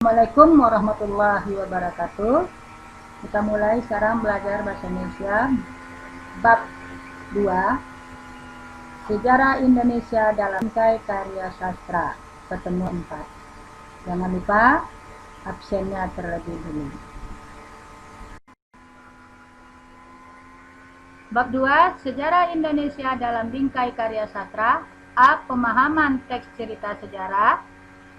Assalamualaikum warahmatullahi wabarakatuh. Kita mulai sekarang belajar bahasa Indonesia bab 2, Sejarah Indonesia dalam bingkai karya sastra, pertemuan 4. Jangan lupa absennya terlebih dulu. Bab 2, Sejarah Indonesia dalam bingkai karya sastra. A. Pemahaman teks cerita sejarah.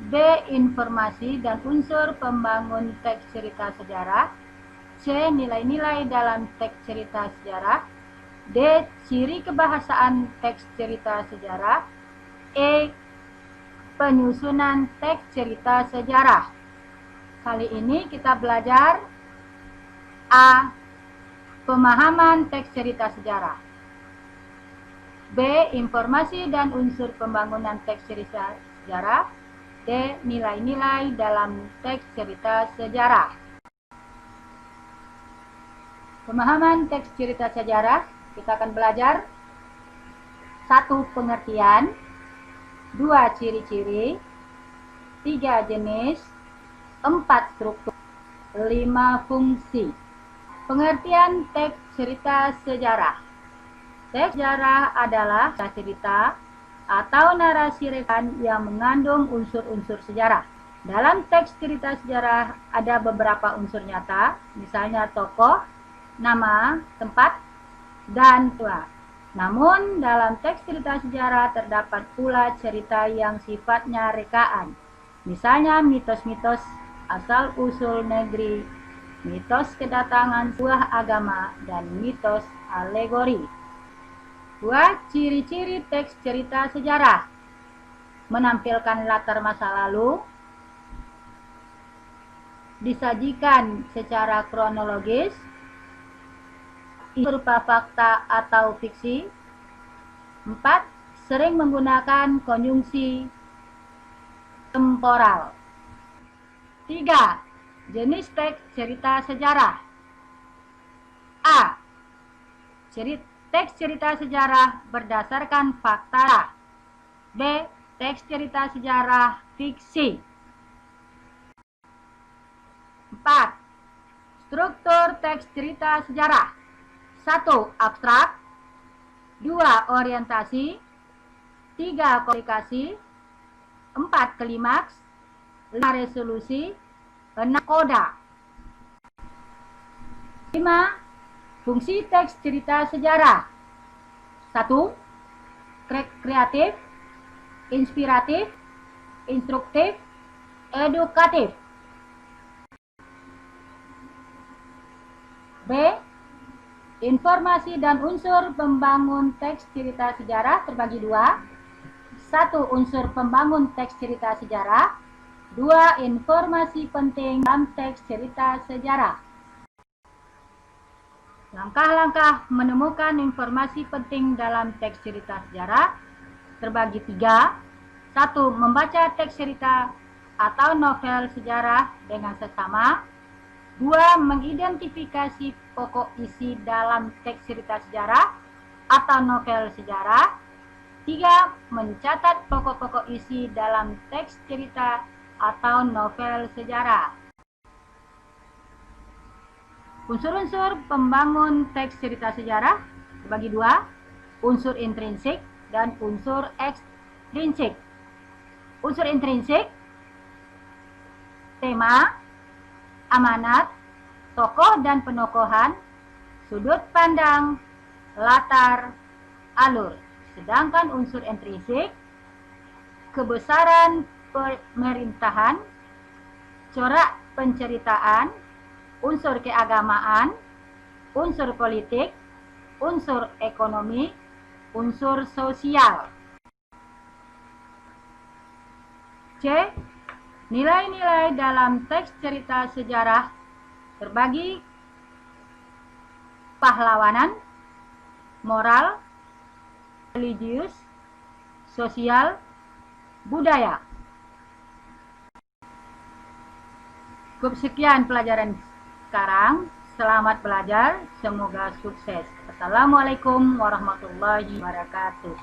B. Informasi dan unsur pembangun teks cerita sejarah. C. Nilai-nilai dalam teks cerita sejarah. D. Ciri kebahasaan teks cerita sejarah. E. Penyusunan teks cerita sejarah. Kali ini kita belajar A. Pemahaman teks cerita sejarah. B. Informasi dan unsur pembangunan teks cerita sejarah. D. Nilai-nilai dalam teks cerita sejarah. Pemahaman teks cerita sejarah, kita akan belajar 1. Pengertian, 2. Ciri-ciri, 3. Jenis, 4. Struktur, 5. Fungsi. Pengertian teks cerita sejarah. Teks sejarah adalah cerita atau narasi rekan yang mengandung unsur-unsur sejarah. Dalam teks cerita sejarah ada beberapa unsur nyata, misalnya tokoh, nama, tempat, dan tua. Namun dalam teks cerita sejarah terdapat pula cerita yang sifatnya rekaan, misalnya mitos-mitos asal-usul negeri, mitos kedatangan sebuah agama, dan mitos alegori. 2. Ciri-ciri teks cerita sejarah. Menampilkan latar masa lalu, disajikan secara kronologis, berupa fakta atau fiksi. 4. Sering menggunakan konjungsi temporal. 3. Jenis teks cerita sejarah. A. Teks cerita sejarah berdasarkan fakta. B. Teks cerita sejarah fiksi. 4. Struktur teks cerita sejarah. 1. Abstrak. 2. Orientasi. 3. Komunikasi. 4. Klimaks. 5. Resolusi. 6. Koda. 5. Fungsi teks cerita sejarah. 1. Kreatif, inspiratif, instruktif, edukatif. B. Informasi dan unsur pembangun teks cerita sejarah terbagi 2. 1. Unsur pembangun teks cerita sejarah. 2. Informasi penting dalam teks cerita sejarah. Langkah-langkah menemukan informasi penting dalam teks cerita sejarah terbagi 3. 1. Membaca teks cerita atau novel sejarah dengan sesama. 2. Mengidentifikasi pokok isi dalam teks cerita sejarah atau novel sejarah. 3. Mencatat pokok-pokok isi dalam teks cerita atau novel sejarah. Unsur-unsur pembangun teks cerita sejarah terbagi 2. Unsur intrinsik dan unsur ekstrinsik. Unsur intrinsik: tema, amanat, tokoh dan penokohan, sudut pandang, latar, alur. Sedangkan unsur intrinsik: kebesaran pemerintahan, corak penceritaan, unsur keagamaan, unsur politik, unsur ekonomi, unsur sosial. C. Nilai-nilai dalam teks cerita sejarah terbagi pahlawanan, moral, religius, sosial, budaya. Cukup sekian pelajaran sekarang. Selamat belajar, semoga sukses. Assalamualaikum warahmatullahi wabarakatuh.